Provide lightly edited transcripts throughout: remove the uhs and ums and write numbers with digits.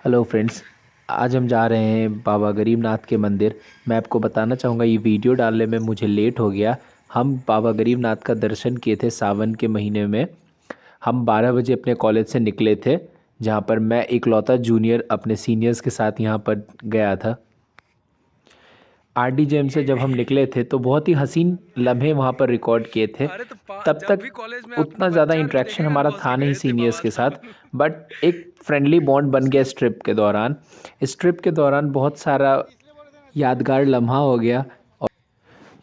Hello friends. आज हम जा रहे हैं बाबा गरीबनाथ के मंदिर। मैं आपको बताना चाहूँगा, ये वीडियो डालने में मुझे लेट हो गया। हम बाबा गरीबनाथ का दर्शन किए थे सावन के महीने में। हम 12 बजे अपने कॉलेज से निकले थे, जहाँ पर मैं इकलौता जूनियर अपने सीनियर्स के साथ यहाँ पर गया था। आरडीजेएम से जब हम निकले थे तो बहुत ही हसीन लम्हे वहाँ पर रिकॉर्ड किए थे। अरे तो तब जब तक भी कॉलेज में उतना आपको ज़्यादा चार्ज इंटरेक्शन देखेगा ना हमारा बॉस था के नहीं गए थे सीनियर्स के साथ, बाबा। बट एक फ्रेंडली बॉन्ड बन गया इस ट्रिप के दौरान। इस ट्रिप के दौरान बहुत सारा यादगार लम्हा हो गया। और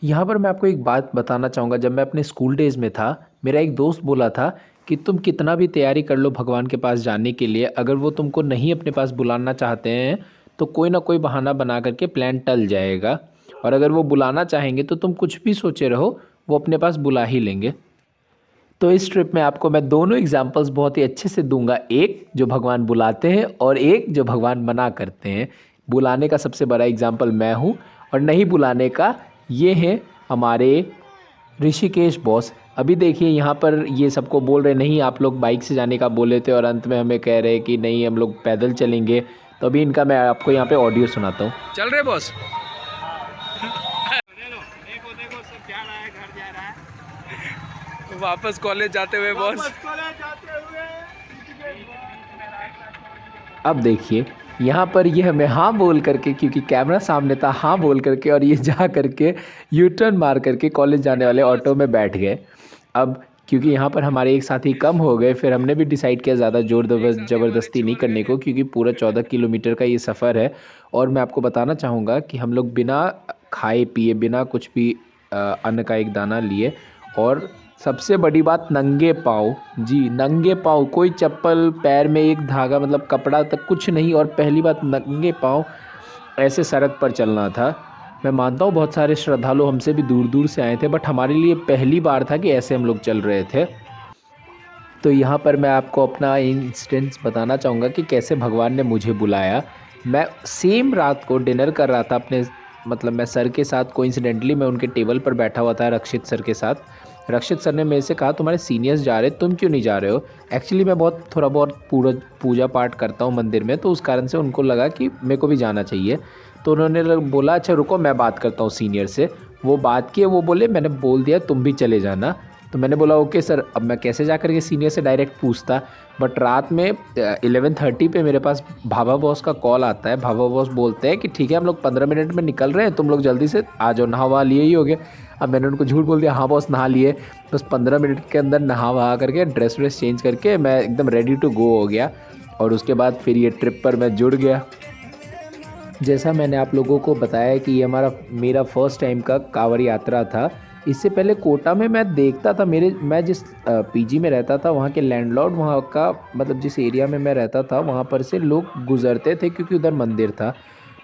यहाँ पर मैं आपको एक बात बताना चाहूँगा, जब मैं अपने स्कूल डेज़ में था, मेरा एक दोस्त बोला था कि तुम कितना भी तैयारी कर लो भगवान के पास जाने के लिए, अगर वो तुमको नहीं अपने पास बुलाना चाहते हैं तो कोई ना कोई बहाना बना करके प्लान टल जाएगा। और अगर वो बुलाना चाहेंगे तो तुम कुछ भी सोचे रहो, वो अपने पास बुला ही लेंगे। तो इस ट्रिप में आपको मैं दोनों एग्जांपल्स बहुत ही अच्छे से दूंगा, एक जो भगवान बुलाते हैं और एक जो भगवान मना करते हैं। बुलाने का सबसे बड़ा एग्जांपल मैं हूँ, और नहीं बुलाने का ये है हमारे ऋषिकेश बॉस। अभी देखिए यहाँ पर ये सबको बोल रहे नहीं आप लोग बाइक से जाने का बोले थे, और अंत में हमें कह रहे कि नहीं हम लोग पैदल चलेंगे। तो अभी इनका मैं आपको यहाँ पे ऑडियो सुनाता हूँ। चल रहे बॉस। देखो देखो सब जा रहा है, घर जा रहा है। वापस कॉलेज जाते हुए बॉस। वापस कॉलेज जाते हुए अब देखिए यहाँ पर ये हमें हाँ बोल करके, क्योंकि कैमरा सामने था, हाँ बोल करके और ये जा करके यू टर्न मार करके कॉलेज जाने वाले ऑटो में बैठ गए। अब क्योंकि यहाँ पर हमारे एक साथी कम हो गए, फिर हमने भी डिसाइड किया ज़्यादा जोर ज़बरदस्ती नहीं करने को, क्योंकि पूरा 14 किलोमीटर का ये सफ़र है। और मैं आपको बताना चाहूँगा कि हम लोग बिना खाए पिए, बिना कुछ भी अन्न का एक दाना लिए, और सबसे बड़ी बात नंगे पाँव, जी नंगे पाँव, कोई चप्पल, पैर में एक धागा मतलब कपड़ा तक कुछ नहीं, और पहली बात नंगे पाँव ऐसे सड़क पर चलना था। मैं मानता हूँ बहुत सारे श्रद्धालु हमसे भी दूर दूर से आए थे, बट हमारे लिए पहली बार था कि ऐसे हम लोग चल रहे थे। तो यहाँ पर मैं आपको अपना इंसिडेंट्स बताना चाहूँगा कि कैसे भगवान ने मुझे बुलाया। मैं सेम रात को डिनर कर रहा था अपने, मतलब मैं सर के साथ, कोइंसिडेंटली मैं उनके टेबल पर बैठा हुआ था रक्षित सर के साथ। रक्षित सर ने मेरे से कहा तुम्हारे सीनियर्स जा रहे, तुम क्यों नहीं जा रहे हो। एक्चुअली मैं थोड़ा बहुत पूजा पाठ करता हूँ मंदिर में, तो उस कारण से उनको लगा कि मेरे को भी जाना चाहिए। तो उन्होंने बोला अच्छा रुको मैं बात करता हूँ सीनियर से। वो बात किए, वो बोले मैंने बोल दिया तुम भी चले जाना। तो मैंने बोला ओके सर। अब मैं कैसे जा कर के सीनियर से डायरेक्ट पूछता, बट रात में 11:30 पे मेरे पास भाभा बॉस का कॉल आता है। भाभा बॉस बोलते हैं कि ठीक है हम लोग 15 मिनट में निकल रहे हैं, तुम लोग जल्दी से आ जाओ, नहा वहा लिए ही होगे। अब मैंने उनको झूठ बोल दिया, हाँ बॉस नहा लिए। बस 15 मिनट के अंदर नहा वहा करके ड्रेस व्रेस चेंज करके मैं एकदम रेडी टू गो हो गया। और उसके बाद फिर ये ट्रिप पर मैं जुड़ गया। जैसा मैंने आप लोगों को बताया कि ये मेरा फर्स्ट टाइम का कांवड़ यात्रा था। इससे पहले कोटा में मैं देखता था, मैं जिस पीजी में रहता था वहाँ के लैंडलॉर्ड, वहाँ का मतलब जिस एरिया में मैं रहता था वहाँ पर से लोग गुजरते थे, क्योंकि उधर मंदिर था।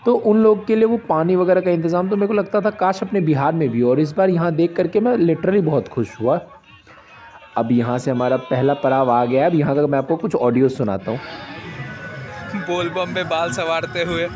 तो उन लोग के लिए वो पानी वगैरह का इंतज़ाम, तो मेरे को लगता था काश अपने बिहार में भी हो। और इस बार यहाँ देख करके मैं लिटरली बहुत खुश हुआ। अब यहाँ से हमारा पहला पड़ाव आ गया। अब यहाँ का मैं आपको कुछ ऑडियो सुनाता हूँ। बोल बम में बाल संवारते हुए।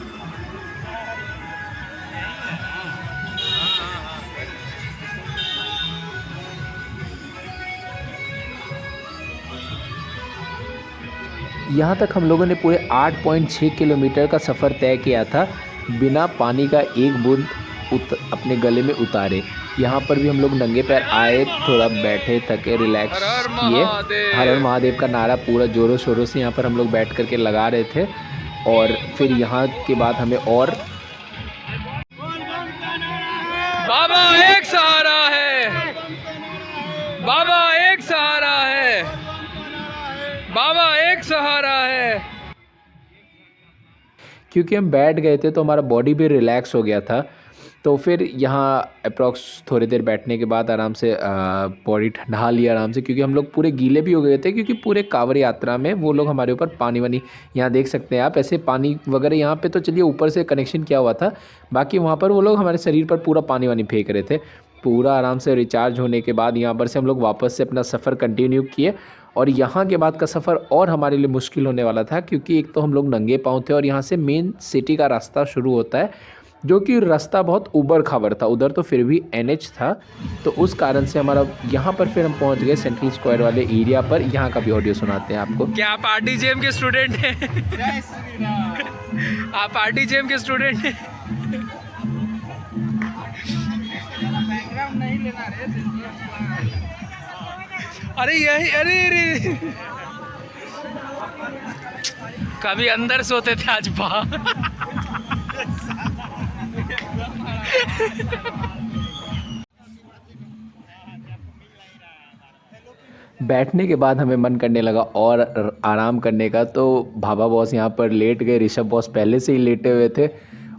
यहाँ तक हम लोगों ने पूरे 8.6 किलोमीटर का सफ़र तय किया था, बिना पानी का एक बूंद अपने गले में उतारे। यहाँ पर भी हम लोग नंगे पैर आए, थोड़ा बैठे, थके, रिलैक्स हर हर किए। हर हर महादेव। महादेव का नारा पूरा जोरों शोरों से यहाँ पर हम लोग बैठ करके लगा रहे थे। और फिर यहाँ के बाद हमें और बाबा एक सहारा है, बाबा एक सहारा है, बाबा एक सहारा है। क्योंकि हम बैठ गए थे तो हमारा बॉडी भी रिलैक्स हो गया था। तो फिर यहाँ अप्रॉक्स थोड़ी देर बैठने के बाद आराम से बॉडी ठंडा लिया आराम से, क्योंकि हम लोग पूरे गीले भी हो गए थे, क्योंकि पूरे कांवड़ यात्रा में वो लोग हमारे ऊपर पानी वानी, यहाँ देख सकते हैं आप, ऐसे पानी वगैरह यहाँ पे तो चलिए ऊपर से कनेक्शन किया हुआ था, बाकी वहाँ पर वो लोग हमारे शरीर पर पूरा पानी वानी फेंक रहे थे। पूरा आराम से रिचार्ज होने के बाद यहाँ पर से हम लोग वापस से अपना सफ़र कंटिन्यू किए। और यहाँ के बाद का सफ़र और हमारे लिए मुश्किल होने वाला था, क्योंकि एक तो हम लोग नंगे पाँव थे, और यहाँ से मेन सिटी का रास्ता शुरू होता है जो कि रास्ता बहुत ऊबड़ खाबड़ था, उधर तो फिर भी NH था, तो उस कारण से हमारा यहाँ पर फिर हम पहुँच गए सेंट्रल स्क्वायर वाले एरिया पर। यहाँ का भी ऑडियो सुनाते हैं आपको। क्या आप RDJM के स्टूडेंट हैं? जय श्री राम। आप RDJM के स्टूडेंट हैं? बैकग्राउंड नहीं लेना रे। अरे यही, अरे कभी अंदर सोते थे, आज बाहर। बैठने के बाद हमें मन करने लगा और आराम करने का, तो भाभा बॉस यहाँ पर लेट गए। ऋषभ बॉस पहले से ही लेटे हुए थे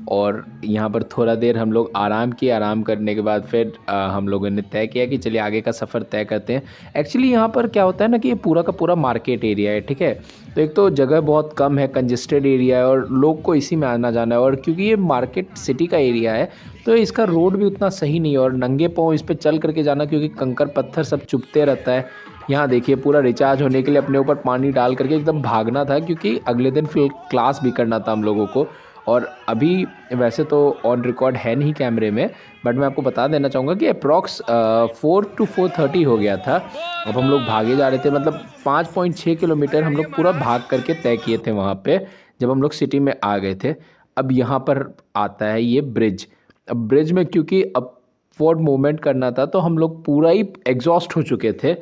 और यहाँ पर थोड़ा देर हम लोग आराम किए। आराम करने के बाद फिर हम लोगों ने तय किया कि चलिए आगे का सफ़र तय करते हैं। एक्चुअली यहाँ पर क्या होता है ना कि ये पूरा का पूरा मार्केट एरिया है, ठीक है। तो एक तो जगह बहुत कम है, कंजेस्टेड एरिया है और लोग को इसी में आना जाना है। और क्योंकि ये मार्केट सिटी का एरिया है तो इसका रोड भी उतना सही नहीं है और नंगे पाँव इस पर चल करके जाना, क्योंकि कंकर पत्थर सब चुभते रहता है। यहाँ देखिए पूरा रिचार्ज होने के लिए अपने ऊपर पानी डाल करके एकदम भागना था, क्योंकि अगले दिन फिर क्लास भी करना था हम लोगों को। और अभी वैसे तो ऑन रिकॉर्ड है नहीं कैमरे में, बट मैं आपको बता देना चाहूँगा कि अप्रॉक्स 4 to 4:30 हो गया था। अब हम लोग भागे जा रहे थे, मतलब 5.6 किलोमीटर हम लोग पूरा भाग करके तय किए थे वहाँ पे, जब हम लोग सिटी में आ गए थे। अब यहाँ पर आता है ये ब्रिज। अब ब्रिज में क्योंकि अपवर्ड मूवमेंट करना था तो हम लोग पूरा ही एग्जॉस्ट हो चुके थे,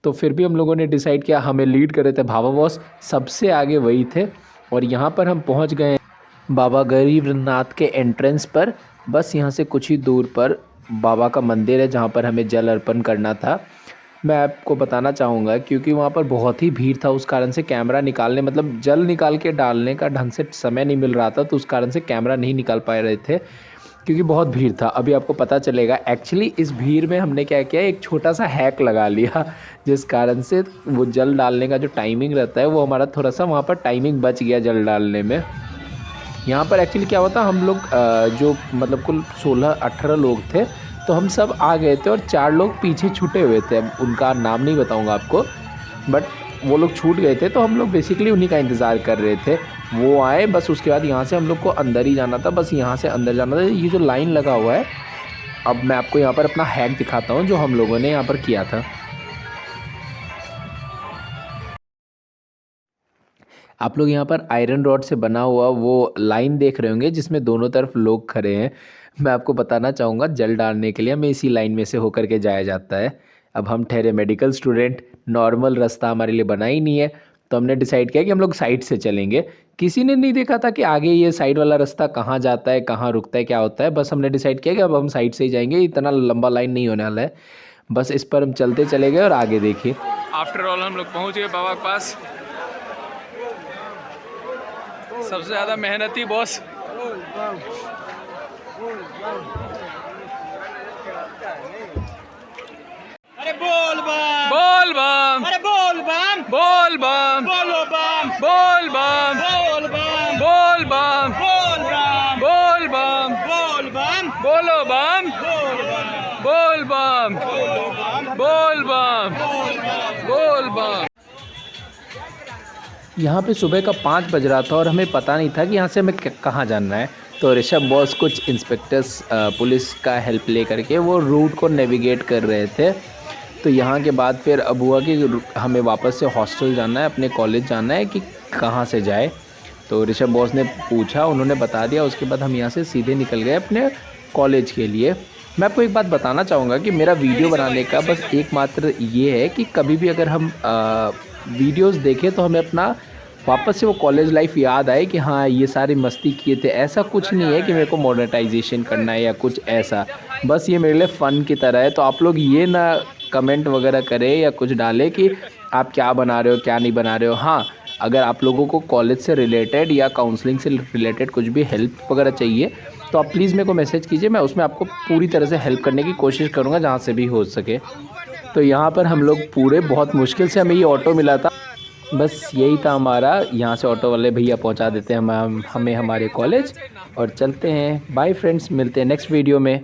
तो फिर भी हम लोगों ने डिसाइड किया, हमें लीड कर रहे थे भाभा बॉस, सबसे आगे वही थे। और यहाँ पर हम पहुँच गए बाबा गरीबनाथ के एंट्रेंस पर। बस यहाँ से कुछ ही दूर पर बाबा का मंदिर है जहाँ पर हमें जल अर्पण करना था। मैं आपको बताना चाहूँगा क्योंकि वहाँ पर बहुत ही भीड़ था, उस कारण से कैमरा निकालने, मतलब जल निकाल के डालने का ढंग से समय नहीं मिल रहा था, तो उस कारण से कैमरा नहीं निकाल पा रहे थे क्योंकि बहुत भीड़ था। अभी आपको पता चलेगा एक्चुअली इस भीड़ में हमने क्या किया, एक छोटा सा हैक लगा लिया, जिस कारण से वो जल डालने का जो टाइमिंग रहता है वो हमारा थोड़ा सा वहाँ पर टाइमिंग बच गया जल डालने में। यहाँ पर एक्चुअली क्या होता, हम लोग जो मतलब कुल 16-18 लोग थे, तो हम सब आ गए थे और 4 लोग पीछे छूटे हुए थे। अब उनका नाम नहीं बताऊँगा आपको, बट वो लोग छूट गए थे, तो हम लोग बेसिकली उन्हीं का इंतज़ार कर रहे थे। वो आए, बस उसके बाद यहाँ से हम लोग को अंदर ही जाना था, बस यहाँ से अंदर जाना था। ये जो लाइन लगा हुआ है, अब मैं आपको यहाँ पर अपना हैक दिखाता हूँ जो हम लोगों ने यहाँ पर किया था। आप लोग यहाँ पर आयरन रॉड से बना हुआ वो लाइन देख रहे होंगे जिसमें दोनों तरफ लोग खड़े हैं। मैं आपको बताना चाहूँगा जल डालने के लिए हमें इसी लाइन में से होकर के जाया जाता है। अब हम ठहरे मेडिकल स्टूडेंट, नॉर्मल रास्ता हमारे लिए बना ही नहीं है, तो हमने डिसाइड किया कि हम लोग साइड से चलेंगे। किसी ने नहीं देखा था कि आगे ये साइड वाला रास्ता कहाँ जाता है, कहाँ रुकता है, क्या होता है। बस हमने डिसाइड किया कि अब हम साइड से ही जाएंगे, इतना लंबा लाइन नहीं होने वाला है। बस इस पर हम चलते चले गए और आगे देखिए। आफ्टर ऑल हम लोग पहुँच गए बाबा के पास। सबसे ज़्यादा मेहनती बॉस। अरे बोल बम, बोल बम, अरे बोल बम, बोल बम, बोलो बम, बोल बम, बोल बम, बोल बम, बोल बम, बोल बम, बोल बम, बोलो बम, बोल बम, बोल बम, बोल बम। यहाँ पे सुबह का 5 बज रहा था और हमें पता नहीं था कि यहाँ से हमें कहाँ जाना है। तो ऋषभ बॉस कुछ इंस्पेक्टर्स पुलिस का हेल्प ले करके वो रूट को नेविगेट कर रहे थे। तो यहाँ के बाद फिर अब हुआ कि हमें वापस से हॉस्टल जाना है, अपने कॉलेज जाना है कि कहाँ से जाए। तो ऋषभ बॉस ने पूछा, उन्होंने बता दिया। उसके बाद हम यहाँ से सीधे निकल गए अपने कॉलेज के लिए। मैं आपको एक बात बताना चाहूँगा कि मेरा वीडियो बनाने का बस एकमात्र ये है कि कभी भी अगर हम वीडियोस देखें तो हमें अपना वापस से वो कॉलेज लाइफ याद आए कि हाँ ये सारी मस्ती किए थे। ऐसा कुछ नहीं है कि मेरे को मोनेटाइजेशन करना है या कुछ ऐसा, बस ये मेरे लिए फ़न की तरह है। तो आप लोग ये ना कमेंट वगैरह करें या कुछ डालें कि आप क्या बना रहे हो क्या नहीं बना रहे हो। हाँ, अगर आप लोगों को कॉलेज से रिलेटेड या काउंसलिंग से रिलेटेड कुछ भी हेल्प वगैरह चाहिए तो आप प्लीज़ मेरे को मैसेज कीजिए, मैं उसमें आपको पूरी तरह से हेल्प करने की कोशिश करूँगा जहाँ से भी हो सके। तो यहाँ पर हम लोग पूरे बहुत मुश्किल से हमें ये ऑटो मिला था, बस यही था हमारा। यहाँ से ऑटो वाले भैया पहुँचा देते हैं हमें हमारे कॉलेज और चलते हैं। बाय फ्रेंड्स, मिलते हैं नेक्स्ट वीडियो में।